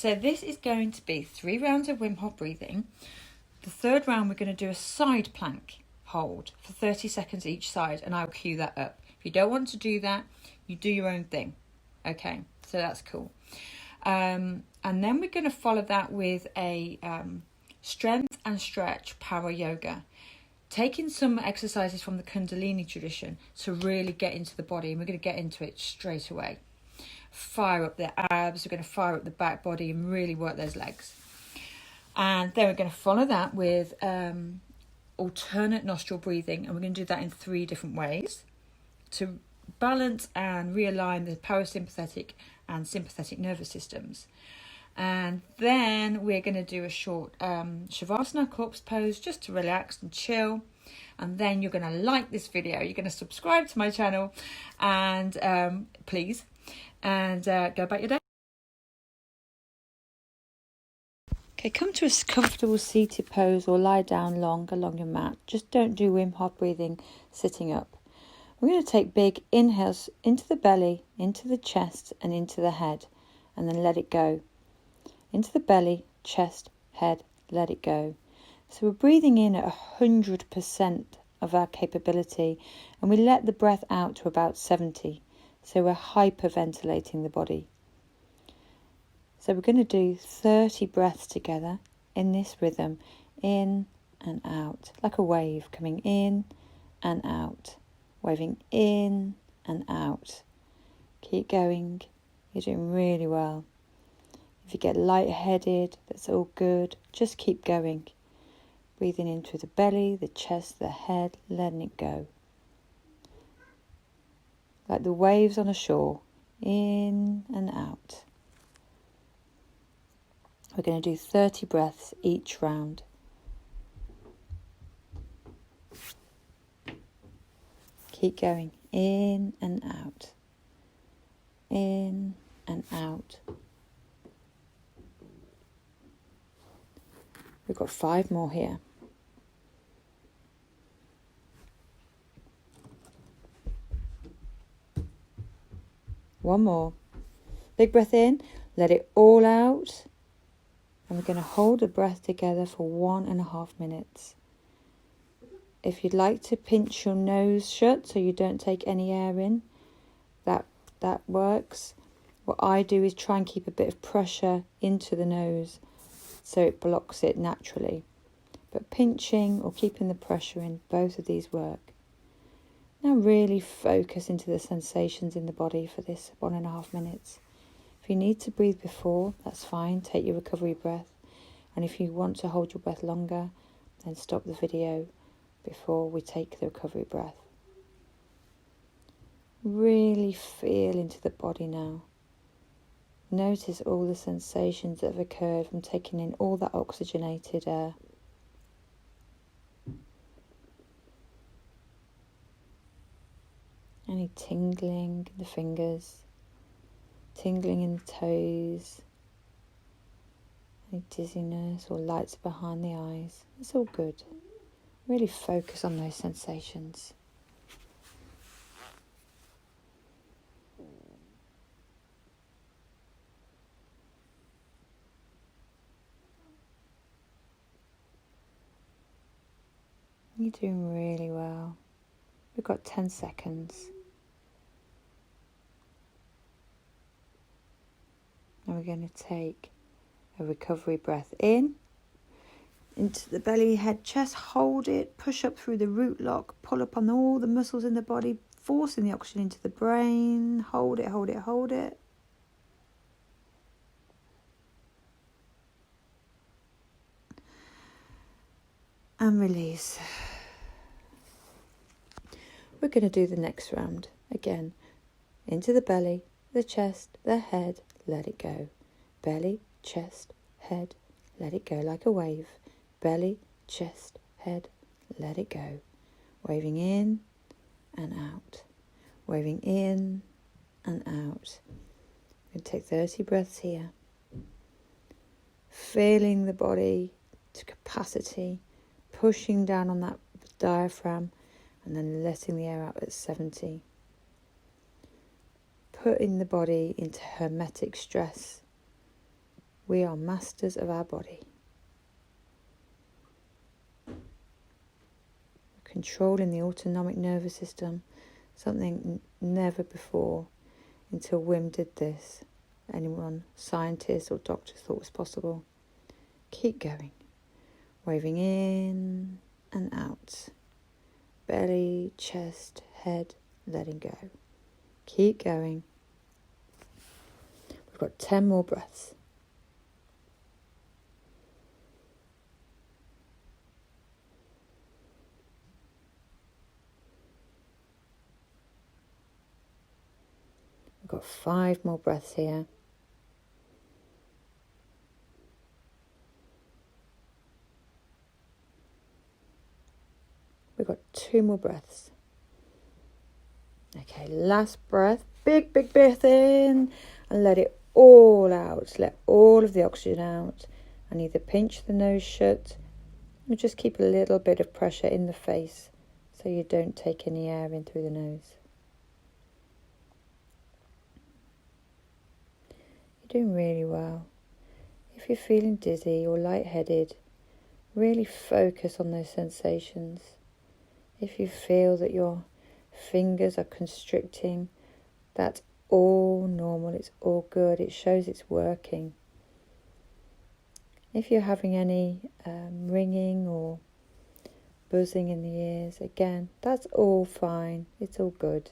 So this is going to be 3 rounds of Wim Hof breathing. The third round, we're going to do a side plank hold for 30 seconds each side, and I'll cue that up. If you don't want to do that, you do your own thing. Okay, so that's cool. And then we're going to follow that with a strength and stretch power yoga, taking some exercises from the Kundalini tradition to really get into the body, and we're going to get into it straight away. Fire up the abs, we're going to fire up the back body and really work those legs. And then we're going to follow that with alternate nostril breathing, and we're going to do that in 3 different ways to balance and realign the parasympathetic and sympathetic nervous systems. And then we're going to do a short Shavasana corpse pose just to relax and chill. And then you're going to like this video, you're going to subscribe to my channel, and please, and go about your day. Okay, come to a comfortable seated pose or lie down long along your mat. Just don't do Wim Hof breathing sitting up. We're going to take big inhales into the belly, into the chest and into the head, and then let it go. Into the belly, chest, head, let it go. So we're breathing in at 100% of our capability, and we let the breath out to about 70. So we're hyperventilating the body. So we're going to do 30 breaths together in this rhythm, in and out, like a wave coming in and out, waving in and out. Keep going, you're doing really well. If you get lightheaded, that's all good, just keep going. Breathing in through the belly, the chest, the head, letting it go. Like the waves on a shore, in and out. We're going to do 30 breaths each round. Keep going, in and out, in and out. We've got 5 more here. One more. Big breath in, let it all out. And we're going to hold the breath together for 1.5 minutes. If you'd like to pinch your nose shut so you don't take any air in, that works. What I do is try and keep a bit of pressure into the nose so it blocks it naturally. But pinching or keeping the pressure in, both of these work. Now really focus into the sensations in the body for this 1.5 minutes. If you need to breathe before, that's fine. Take your recovery breath. And if you want to hold your breath longer, then stop the video before we take the recovery breath. Really feel into the body now. Notice all the sensations that have occurred from taking in all that oxygenated air. Any tingling in the fingers, tingling in the toes, any dizziness or lights behind the eyes. It's all good. Really focus on those sensations. You're doing really well. We've got 10 seconds. Now we're going to take a recovery breath in, into the belly, head, chest, hold it, push up through the root lock, pull up on all the muscles in the body, forcing the oxygen into the brain, hold it, hold it, hold it. And release. We're going to do the next round again. Into the belly, the chest, the head, let it go. Belly, chest, head, let it go like a wave. Belly, chest, head, let it go. Waving in and out. Waving in and out. We're going to take 30 breaths here. Feeling the body to capacity, pushing down on that diaphragm and then letting the air out at 70. Putting the body into hermetic stress We are masters of our body. Controlling the autonomic nervous system, something never before until Wim did this, anyone, scientists or doctors, thought was possible. Keep going. Waving in and out. Belly, chest, head, letting go. Keep going. We've got 10 more breaths. We've got 5 more breaths here. We've got 2 more breaths. Okay, last breath. Big breath in and let it all out. Let all of the oxygen out. And either pinch the nose shut or just keep a little bit of pressure in the face so you don't take any air in through the nose. You're doing really well. If you're feeling dizzy or lightheaded, really focus on those sensations. If you feel that your fingers are constricting, that's all normal, it's all good, it shows it's working. If you're having any ringing or buzzing in the ears, again, that's all fine, it's all good.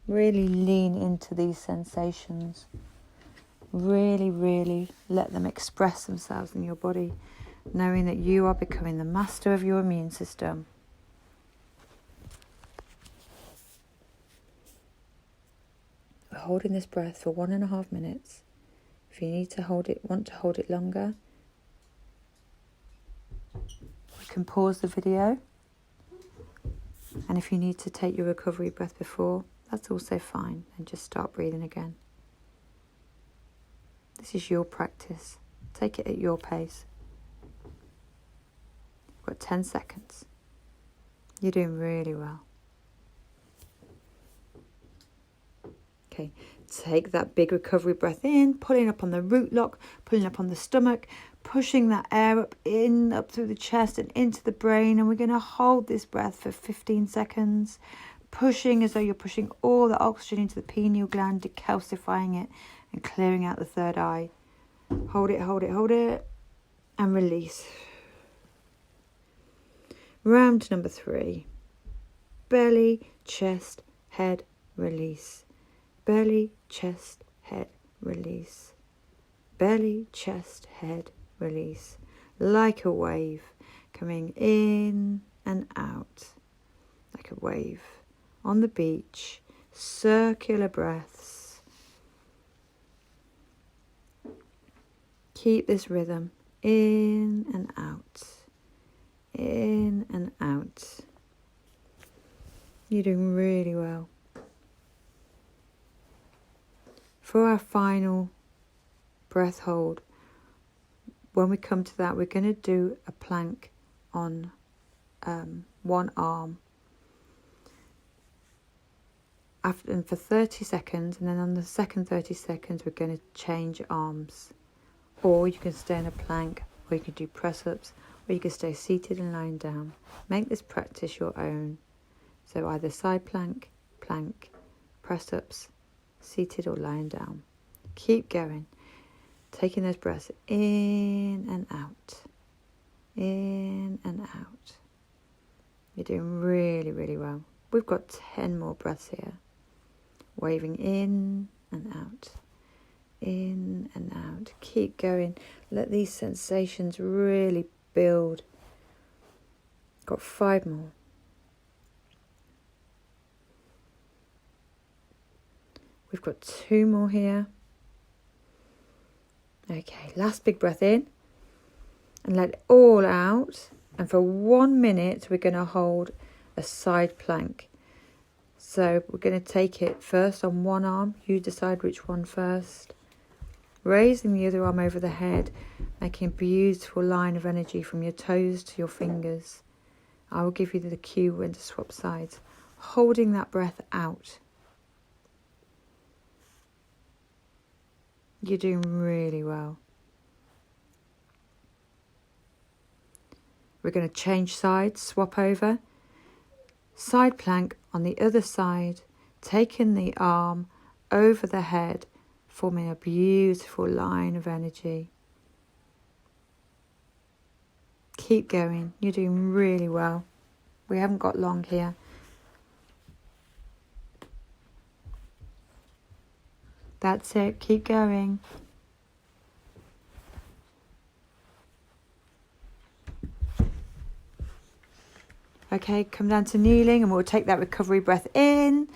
Really lean into these sensations. Really let them express themselves in your body, knowing that you are becoming the master of your immune system. We're holding this breath for 1.5 minutes. If you need to want to hold it longer, you can pause the video. And if you need to take your recovery breath before, that's also fine. And just start breathing again. This is your practice. Take it at your pace. You've got 10 seconds. You're doing really well. Okay, take that big recovery breath in, pulling up on the root lock, pulling up on the stomach, pushing that air up through the chest and into the brain. And we're going to hold this breath for 15 seconds, pushing as though you're pushing all the oxygen into the pineal gland, decalcifying it and clearing out the third eye. Hold it, and release. Round number 3. Belly, chest, head, release. Belly, chest, head, release. Belly, chest, head, release. Like a wave, coming in and out. Like a wave on the beach. Circular breaths. Keep this rhythm in and out. In and out. You're doing really well. For our final breath hold, when we come to that, we're going to do a plank on one arm. And for 30 seconds, and then on the second 30 seconds, we're going to change arms. Or you can stay in a plank, or you can do press-ups, or you can stay seated and lying down. Make this practice your own. So either side plank, press-ups, seated or lying down. Keep going. Taking those breaths in and out. In and out. You're doing really well. We've got 10 more breaths here. Waving in and out. In and out. Keep going. Let these sensations really build. Got 5 more. We've got 2 more here. Okay, last big breath in. And let it all out. And for 1 minute, we're going to hold a side plank. So we're going to take it first on one arm. You decide which one first. Raising the other arm over the head, making a beautiful line of energy from your toes to your fingers. I will give you the cue when to swap sides. Holding that breath out. You're doing really well. We're going to change sides, swap over. Side plank on the other side, taking the arm over the head, forming a beautiful line of energy. Keep going, you're doing really well. We haven't got long here. That's it, keep going. Okay, come down to kneeling and we'll take that recovery breath in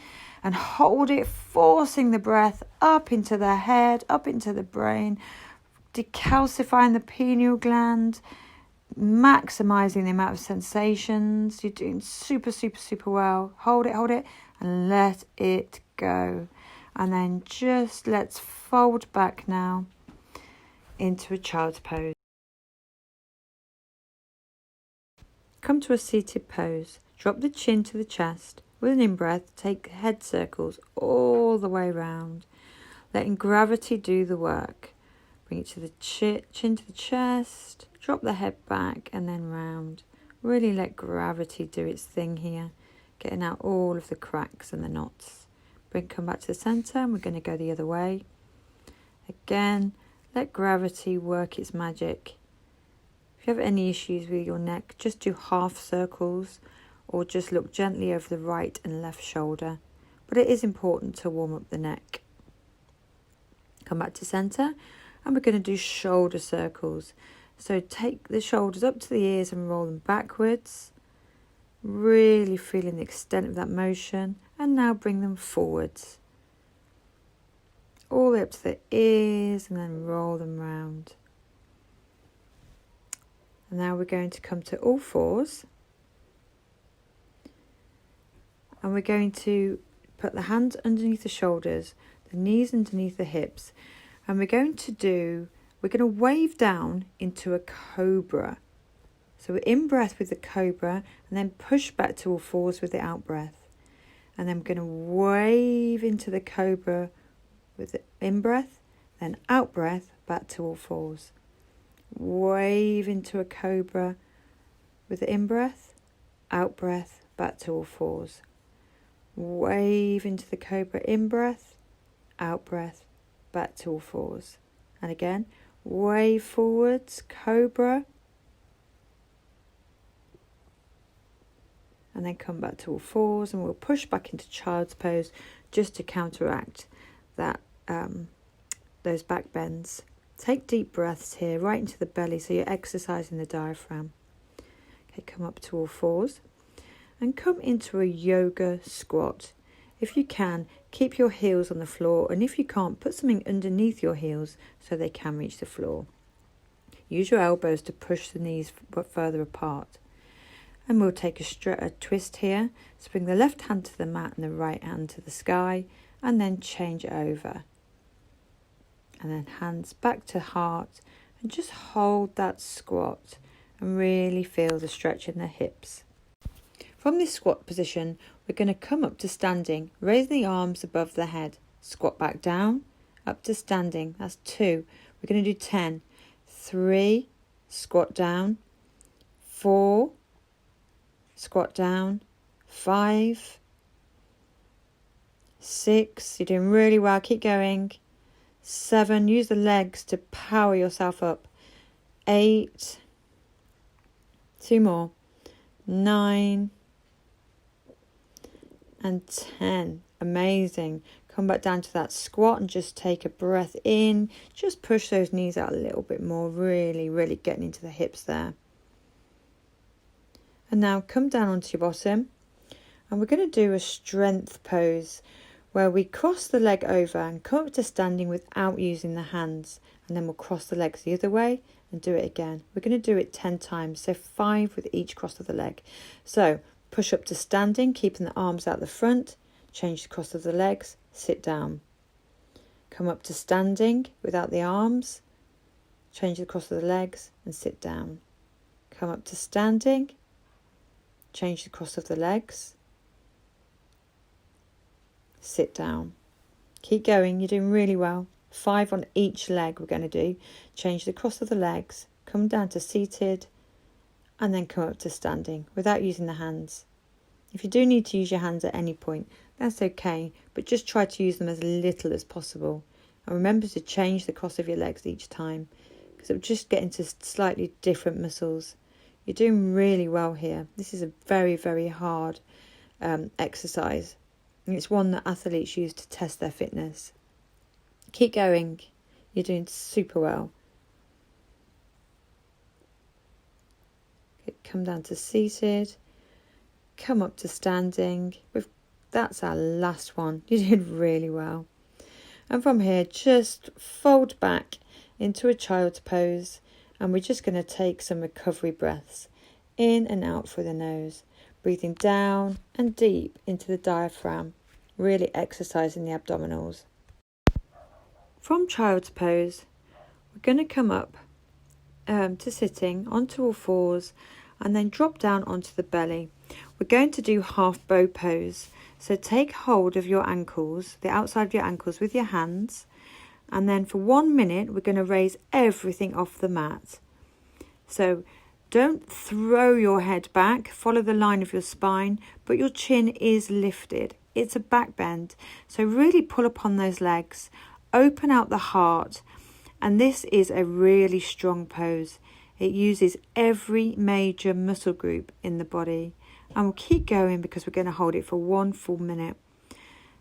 and hold it, forcing the breath up into the head, up into the brain, decalcifying the pineal gland, maximizing the amount of sensations. You're doing super, super, super well. Hold it, and let it go. And then just let's fold back now into a child's pose. Come to a seated pose. Drop the chin to the chest. With an in-breath, take head circles all the way round, letting gravity do the work. Bring it to the chin to the chest, drop the head back and then round. Really let gravity do its thing here, getting out all of the cracks and the knots. Come back to the centre and we're going to go the other way. Again, let gravity work its magic. If you have any issues with your neck, just do half circles or just look gently over the right and left shoulder. But it is important to warm up the neck. Come back to centre and we're going to do shoulder circles. So take the shoulders up to the ears and roll them backwards. Really feeling the extent of that motion. And now bring them forwards. All the way up to the ears and then roll them round. And now we're going to come to all fours. And we're going to put the hands underneath the shoulders, the knees underneath the hips. And we're going to wave down into a cobra. So we're in breath with the cobra and then push back to all fours with the out breath. And then we're going to wave into the cobra with the in breath, then out breath, back to all fours. Wave into a cobra with the in breath, out breath, back to all fours. Wave into the cobra, in breath, out breath, back to all fours. And again, wave forwards, cobra, and then come back to all fours, and we'll push back into child's pose just to counteract that those back bends. Take deep breaths here, right into the belly, so you're exercising the diaphragm. Okay, come up to all fours and come into a yoga squat. If you can, keep your heels on the floor, and if you can't, put something underneath your heels so they can reach the floor. Use your elbows to push the knees further apart. And we'll take a twist here. So bring the left hand to the mat and the right hand to the sky, and then change over. And then hands back to heart, and just hold that squat and really feel the stretch in the hips. From this squat position, we're going to come up to standing, raise the arms above the head, squat back down, up to standing, that's 2. We're going to do 10. 3, squat down, 4, squat down, 5, 6, you're doing really well, keep going. 7, use the legs to power yourself up. 8, 2 more. 9 and 10. Amazing. Come back down to that squat and just take a breath in. Just push those knees out a little bit more. Really, really getting into the hips there. And now come down onto your bottom. And we're going to do a strength pose where we cross the leg over and come up to standing without using the hands. And then we'll cross the legs the other way and do it again. We're going to do it 10 times, so 5 with each cross of the leg. So push up to standing, keeping the arms out the front. Change the cross of the legs, sit down. Come up to standing without the arms. Change the cross of the legs and sit down. Come up to standing. Change the cross of the legs. Sit down. Keep going, you're doing really well. 5 on each leg we're going to do. Change the cross of the legs. Come down to seated. and then come up to standing without using the hands. If you do need to use your hands at any point, that's okay, but just try to use them as little as possible. And remember to change the cross of your legs each time, because it'll just get into slightly different muscles. You're doing really well here. This is a very, very hard exercise. And it's one that athletes use to test their fitness. Keep going. You're doing super well. Okay, come down to seated. Come up to standing. That's our last one. You did really well. And from here, just fold back into a child's pose. And we're just going to take some recovery breaths in and out through the nose. Breathing down and deep into the diaphragm. Really exercising the abdominals. From child's pose, we're going to come up to sitting onto all fours and then drop down onto the belly. We're going to do half bow pose. So take hold of your ankles, the outside of your ankles with your hands. And then for 1 minute, we're going to raise everything off the mat. So don't throw your head back, follow the line of your spine, but your chin is lifted. It's a back bend. So really pull upon those legs, open out the heart. And this is a really strong pose. It uses every major muscle group in the body. And we'll keep going because we're going to hold it for 1 full minute.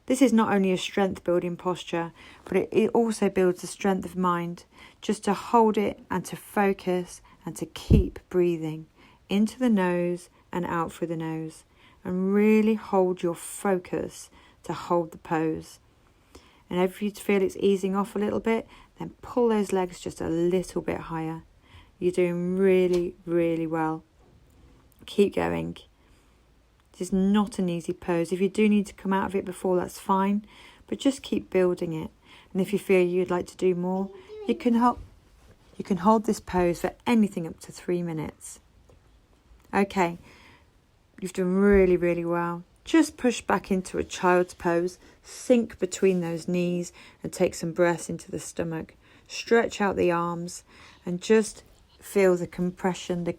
This is not only a strength building posture, but it also builds the strength of mind, just to hold it and to focus and to keep breathing into the nose and out through the nose, and really hold your focus to hold the pose. And if you feel it's easing off a little bit, then pull those legs just a little bit higher. You're doing really, really well. Keep going. This is not an easy pose. If you do need to come out of it before, that's fine, but just keep building it. And if you feel you'd like to do more, you can hold this pose for anything up to 3 minutes. Okay, you've done really, really well. Just push back into a child's pose, sink between those knees and take some breaths into the stomach. Stretch out the arms and just feel the compression, the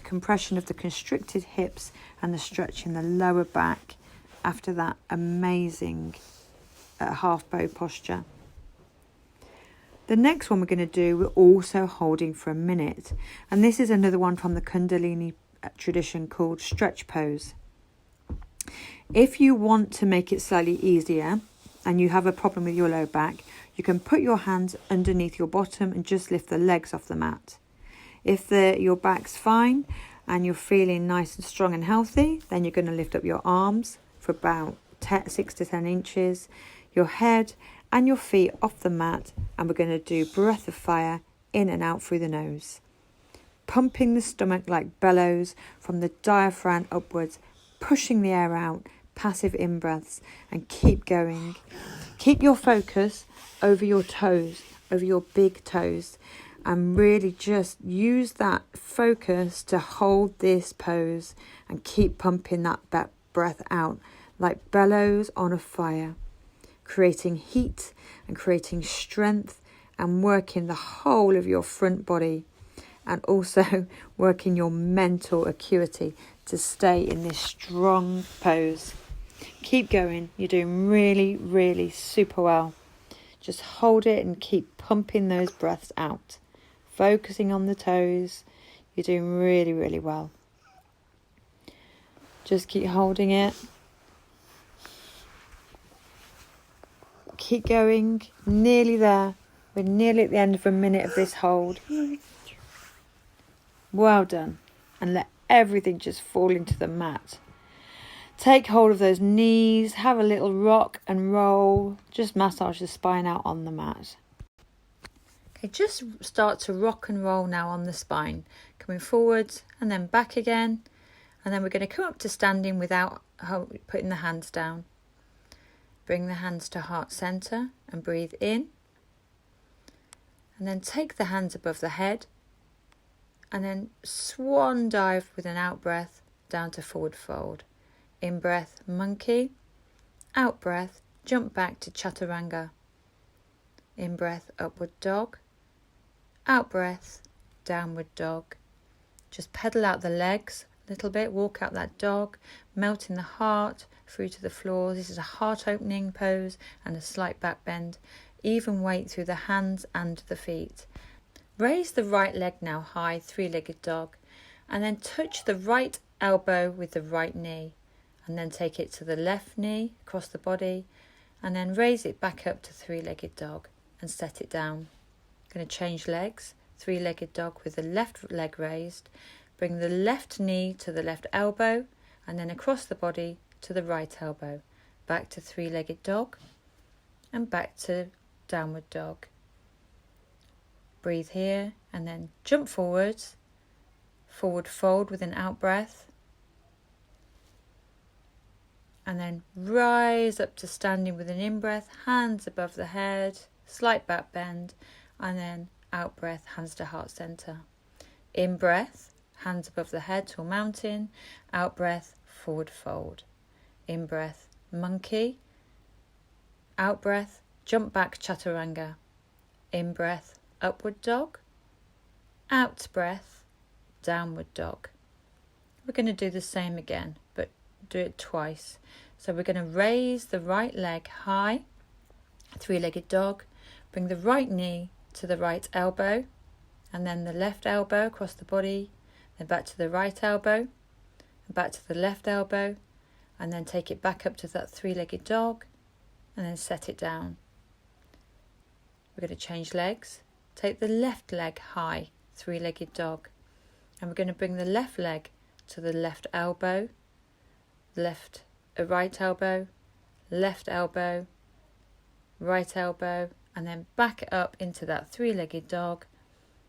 compression of the constricted hips and the stretch in the lower back after that amazing half bow posture. The next one we're going to do, we're also holding for a minute. And this is another one from the Kundalini tradition called stretch pose. If you want to make it slightly easier and you have a problem with your low back, you can put your hands underneath your bottom and just lift the legs off the mat. If your back's fine and you're feeling nice and strong and healthy, then you're going to lift up your arms for about 6 to 10 inches, your head and your feet off the mat, and we're going to do breath of fire in and out through the nose. Pumping the stomach like bellows from the diaphragm upwards, pushing the air out, passive in-breaths, and keep going. Keep your focus over your toes, over your big toes, and really just use that focus to hold this pose and keep pumping that breath out like bellows on a fire, creating heat and creating strength and working the whole of your front body, and also working your mental acuity to stay in this strong pose. Keep going. You're doing really, really super well. Just hold it and keep pumping those breaths out. Focusing on the toes. You're doing really, really well. Just keep holding it. Keep going. Nearly there. We're nearly at the end of a minute of this hold. Well done. And let everything just fall into the mat. Take hold of those knees. Have a little rock and roll. Just massage the spine out on the mat. Okay, just start to rock and roll now on the spine. Coming forwards and then back again. And then we're going to come up to standing without putting the hands down. Bring the hands to heart center and breathe in. And then take the hands above the head. And then swan dive with an out breath down to forward fold. In breath, monkey. Out breath, jump back to chaturanga. In breath, upward dog. Out breath, downward dog. Just pedal out the legs a little bit, walk out that dog, melting the heart through to the floor. This is a heart opening pose and a slight back bend. Even weight through the hands and the feet. Raise the right leg now high, three-legged dog, and then touch the right elbow with the right knee, and then take it to the left knee across the body, and then raise it back up to three-legged dog and set it down. Going to change legs. Three-legged dog with the left leg raised. Bring the left knee to the left elbow and then across the body to the right elbow. Back to three-legged dog and back to downward dog. Breathe here and then jump forwards. Forward fold with an out breath. And then rise up to standing with an in breath, hands above the head, slight back bend, and then out breath, hands to heart center. In breath, hands above the head, tall mountain. Out breath, forward fold. In breath, monkey. Out breath, jump back, chaturanga. In breath, upward dog. Out breath, downward dog. We're going to do the same again, but do it twice. So we're going to raise the right leg high, three-legged dog. Bring the right knee to the right elbow, and then the left elbow across the body, then back to the right elbow, and back to the left elbow, and then take it back up to that three-legged dog, and then set it down. We're going to change legs. Take the left leg high, three-legged dog, and we're going to bring the left leg to the left elbow, right elbow, left elbow, right elbow, and then back up into that three-legged dog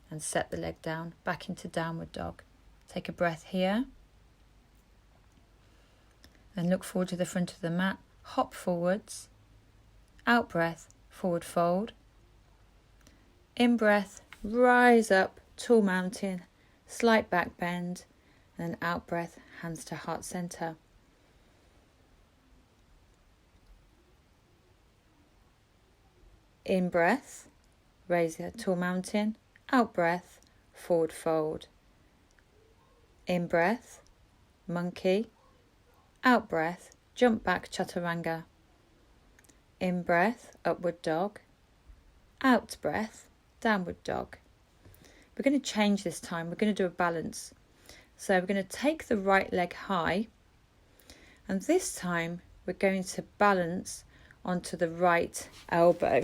and set the leg down, back into downward dog. Take a breath here. Then look forward to the front of the mat, hop forwards. Out breath, forward fold. In breath, rise up, tall mountain, slight back bend, and then out breath, hands to heart center. In breath, raise a tall mountain. Out breath, forward fold. In breath, monkey. Out breath, jump back, chaturanga. In breath, upward dog. Out breath, downward dog. We're going to change this time. We're going to do a balance. So we're going to take the right leg high, and this time we're going to balance onto the right elbow.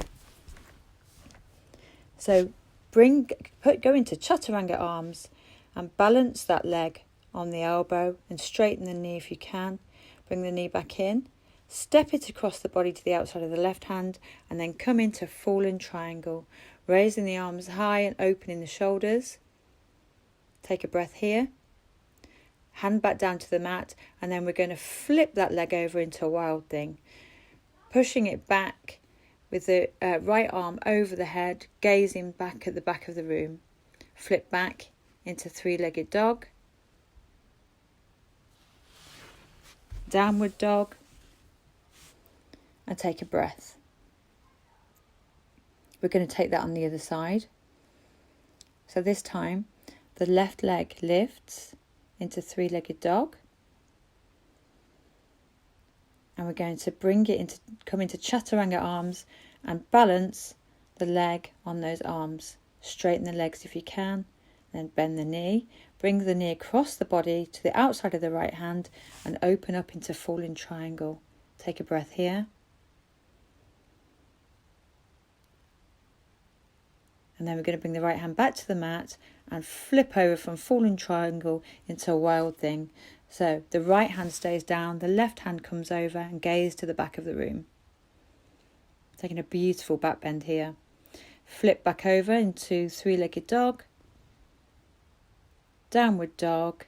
So go into chaturanga arms and balance that leg on the elbow and straighten the knee if you can. Bring the knee back in, step it across the body to the outside of the left hand, and then come into fallen triangle, raising the arms high and opening the shoulders. Take a breath here. Hand back down to the mat, and then we're going to flip that leg over into a wild thing, pushing it back with the right arm over the head, gazing back at the back of the room. Flip back into three-legged dog, downward dog, and take a breath. We're going to take that on the other side. So this time, the left leg lifts into three-legged dog. And we're going to come into chaturanga arms and balance the leg on those arms. Straighten the legs if you can, then bend the knee. Bring the knee across the body to the outside of the right hand and open up into falling triangle. Take a breath here. And then we're going to bring the right hand back to the mat and flip over from falling triangle into a wild thing. So the right hand stays down, the left hand comes over and gaze to the back of the room. Taking a beautiful back bend here. Flip back over into three-legged dog, downward dog,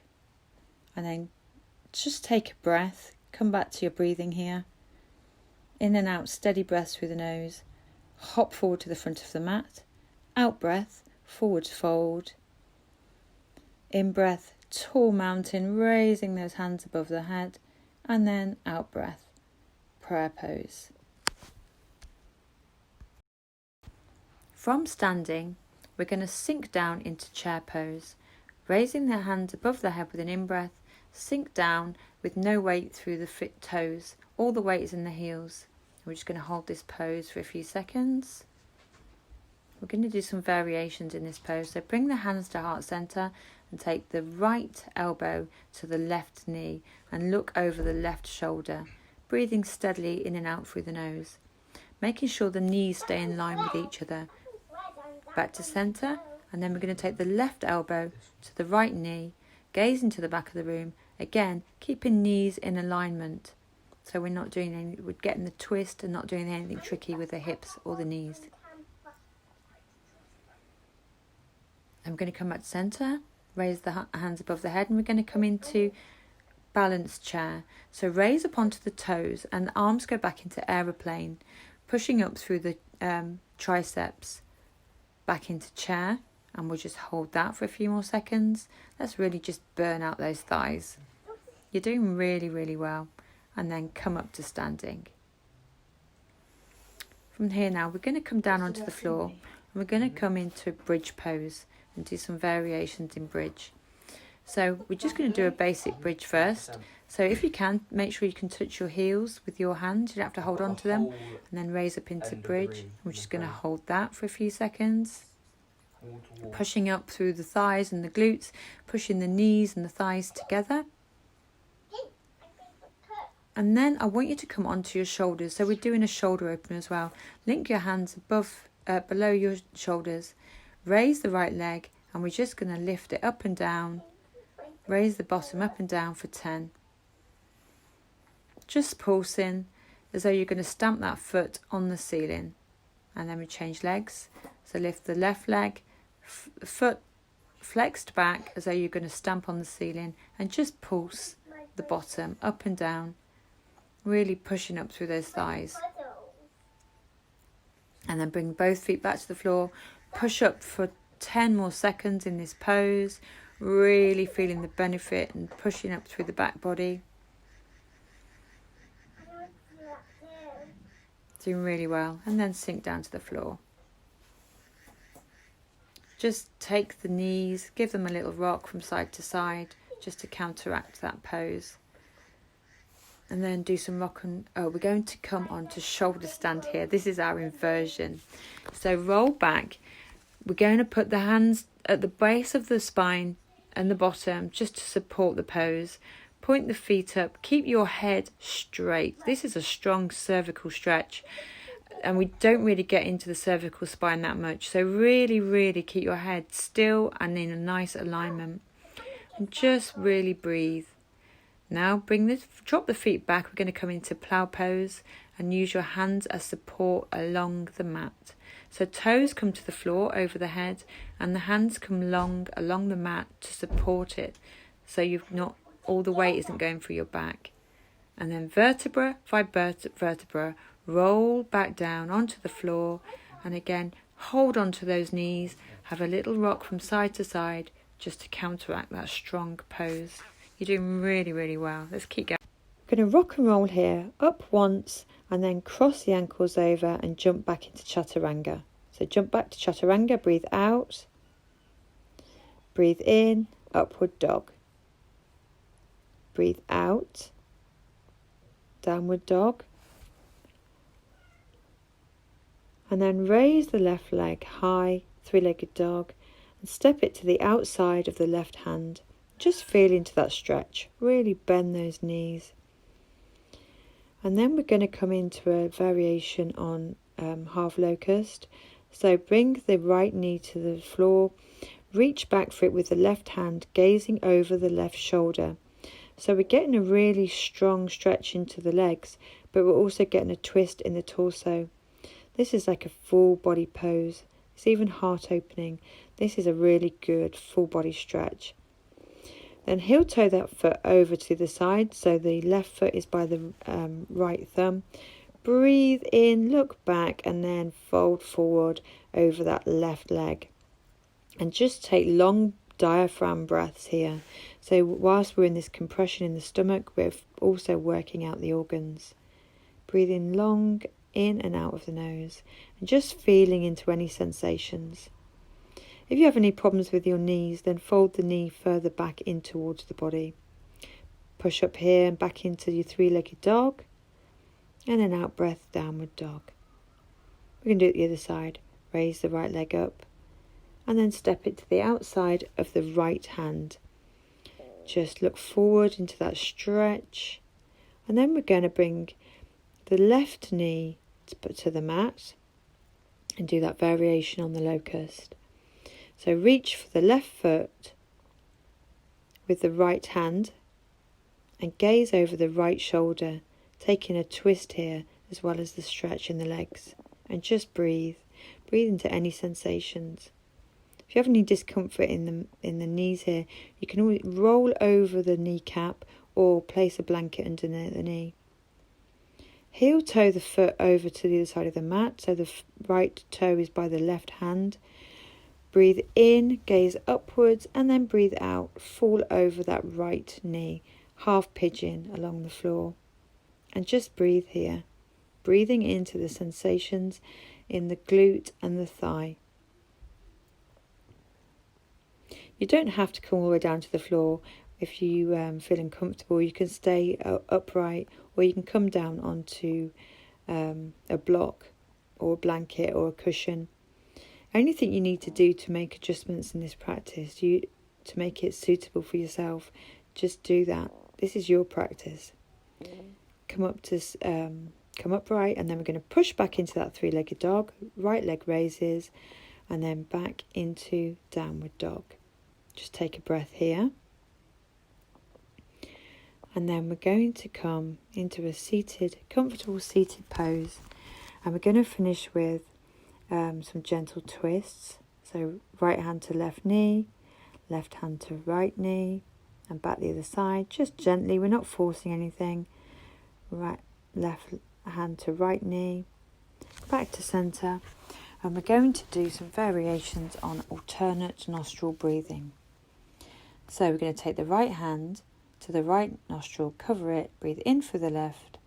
and then just take a breath. Come back to your breathing here. In and out, steady breaths through the nose. Hop forward to the front of the mat. Out breath, forward fold. In breath, tall mountain, raising those hands above the head, and then out breath, prayer pose. From standing, we're going to sink down into chair pose, Raising the hands above the head with an in-breath, sink down with no weight through the toes. All the weight is in the heels. We're just going to hold this pose for a few seconds. We're going to do some variations in this pose. So bring the hands to heart center and take the right elbow to the left knee and look over the left shoulder, breathing steadily in and out through the nose, making sure the knees stay in line with each other. Back to center, and then we're going to take the left elbow to the right knee, gaze into the back of the room, again keeping knees in alignment. So we're not doing any, we're getting the twist and not doing anything tricky with the hips or the knees. I'm going to come back to center, raise the hands above the head, and we're going to come into balanced chair. So raise up onto the toes and the arms go back into aeroplane, pushing up through the triceps, back into chair, and we'll just hold that for a few more seconds. Let's really just burn out those thighs. You're doing really, really well. And then come up to standing. From here now, we're going to come down onto the floor, and we're going to come into bridge pose and do some variations in bridge. So we're just going to do a basic bridge first. So if you can, make sure you can touch your heels with your hands. You don't have to hold on to them. And then raise up into bridge. We're just going to hold that for a few seconds. Pushing up through the thighs and the glutes, pushing the knees and the thighs together. And then I want you to come onto your shoulders. So we're doing a shoulder opener as well. Link your hands below your shoulders. Raise the right leg, and we're just going to lift it up and down. Raise the bottom up and down for 10. Just pulsing as though you're going to stamp that foot on the ceiling. And then we change legs. So lift the left leg, foot flexed back as though you're going to stamp on the ceiling, and just pulse the bottom up and down. Really pushing up through those thighs. And then bring both feet back to the floor. Push up for 10 more seconds in this pose. Really feeling the benefit and pushing up through the back body. Doing really well. And then sink down to the floor. Just take the knees, give them a little rock from side to side, just to counteract that pose. And then do some we're going to come on to shoulder stand here. This is our inversion. So roll back. We're going to put the hands at the base of the spine and the bottom just to support the pose. Point the feet up. Keep your head straight. This is a strong cervical stretch. And we don't really get into the cervical spine that much. So really, really keep your head still and in a nice alignment. And just really breathe. Now drop the feet back. We're going to come into plow pose and use your hands as support along the mat. So toes come to the floor over the head, and the hands come long along the mat to support it. So you've not all the weight isn't going through your back. And then vertebra by vertebra, roll back down onto the floor, and again hold onto those knees. Have a little rock from side to side just to counteract that strong pose. You're doing really, really well. Let's keep going. We're going to rock and roll here, up once, and then cross the ankles over and jump back into chaturanga. So jump back to chaturanga, breathe out, breathe in, upward dog. Breathe out, downward dog. And then raise the left leg high, three-legged dog, and step it to the outside of the left hand. Just feel into that stretch. Really bend those knees. And then we're going to come into a variation on half locust. So bring the right knee to the floor. Reach back for it with the left hand, gazing over the left shoulder. So we're getting a really strong stretch into the legs, but we're also getting a twist in the torso. This is like a full body pose. It's even heart opening. This is a really good full body stretch. Then heel toe that foot over to the side, so the left foot is by the right thumb. Breathe in, look back, and then fold forward over that left leg. And just take long diaphragm breaths here. So whilst we're in this compression in the stomach, we're also working out the organs. Breathing long in and out of the nose, and just feeling into any sensations. If you have any problems with your knees, then fold the knee further back in towards the body. Push up here and back into your three-legged dog. And then out breath, downward dog. We can do it the other side. Raise the right leg up. And then step it to the outside of the right hand. Just look forward into that stretch. And then we're going to bring the left knee to the mat. And do that variation on the locust. So reach for the left foot with the right hand. And gaze over the right shoulder. Taking a twist here as well as the stretch in the legs. And just breathe. Breathe into any sensations. If you have any discomfort in the knees here, you can always roll over the kneecap or place a blanket underneath the knee. Heel toe the foot over to the other side of the mat, so the right toe is by the left hand. Breathe in, gaze upwards, and then breathe out. Fall over that right knee, half pigeon along the floor. And just breathe here, breathing into the sensations in the glute and the thigh. You don't have to come all the way down to the floor. If you feel uncomfortable, you can stay upright, or you can come down onto a block or a blanket or a cushion. Anything you need to do to make adjustments in this practice, to make it suitable for yourself, just do that. This is your practice. Come upright, and then we're going to push back into that three-legged dog. Right leg raises, and then back into downward dog. Just take a breath here. And then we're going to come into a comfortable seated pose. And we're going to finish with some gentle twists. So right hand to left knee, left hand to right knee, and back the other side. Just gently, we're not forcing anything. Left hand to right knee, back to centre. And we're going to do some variations on alternate nostril breathing. So we're going to take the right hand to the right nostril, cover it, breathe in through the left,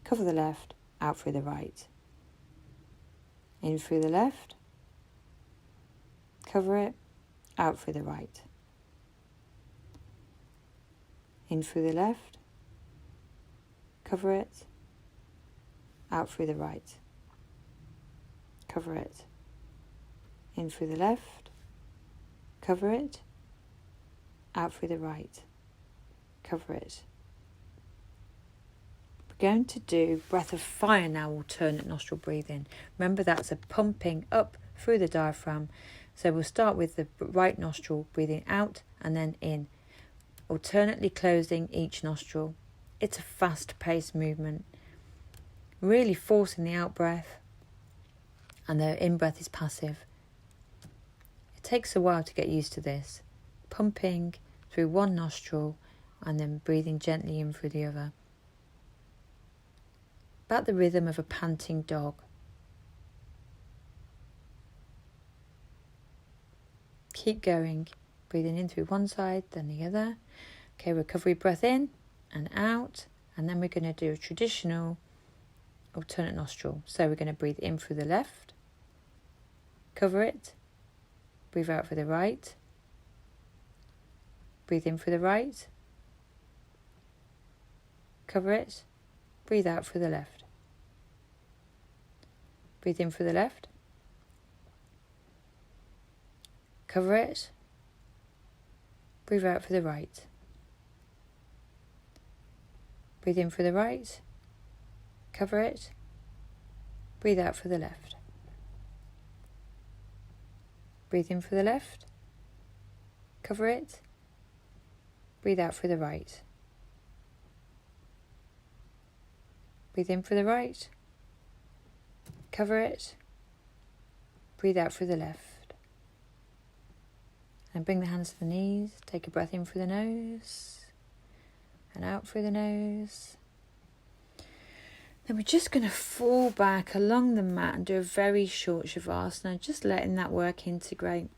cover the left, out through the right. In through the left, cover it, out through the right. In through the left, cover it, out through the right. Cover it. In through the left, cover it, out through the right. Cover it. We're going to do breath of fire now, alternate nostril breathing. Remember, that's a pumping up through the diaphragm. So we'll start with the right nostril breathing out and then in, alternately closing each nostril. It's a fast-paced movement, really forcing the out breath, and the in breath is passive. It takes a while to get used to this, pumping through one nostril and then breathing gently in through the other. About the rhythm of a panting dog. Keep going, breathing in through one side, then the other. Okay, recovery breath in and out, and then we're going to do a traditional alternate nostril. So we're going to breathe in through the left, cover it, breathe out through the right, breathe in through the right, cover it, breathe out through the left. Breathe in through the left, cover it, breathe out through the right. Breathe in through the right, cover it, breathe out through the left. Breathe in through the left, cover it, breathe out through the right. Breathe in through the right, cover it, breathe out through the left. And bring the hands to the knees, take a breath in through the nose and out through the nose. Then we're just going to fall back along the mat and do a very short Shavasana, just letting that work integrate.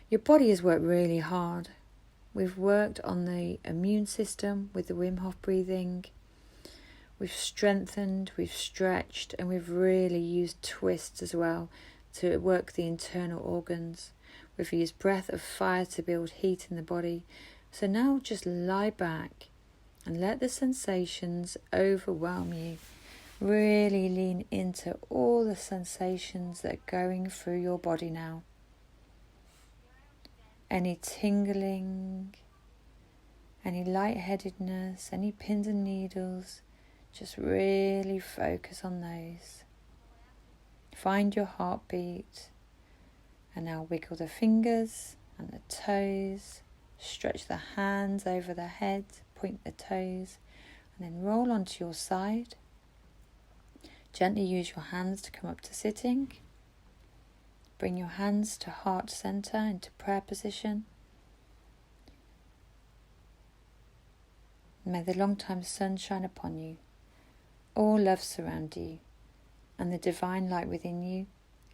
Your body has worked really hard. We've worked on the immune system with the Wim Hof breathing. We've strengthened, we've stretched, and we've really used twists as well to work the internal organs. We've used breath of fire to build heat in the body. So now just lie back and let the sensations overwhelm you. Really lean into all the sensations that are going through your body now. Any tingling, any lightheadedness, any pins and needles, just really focus on those. Find your heartbeat, and now wiggle the fingers and the toes, stretch the hands over the head, point the toes, and then roll onto your side. Gently use your hands to come up to sitting. Bring your hands to heart center into prayer position. May the long-time sun shine upon you. All love surround you, and the divine light within you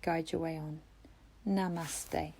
guide your way on. Namaste.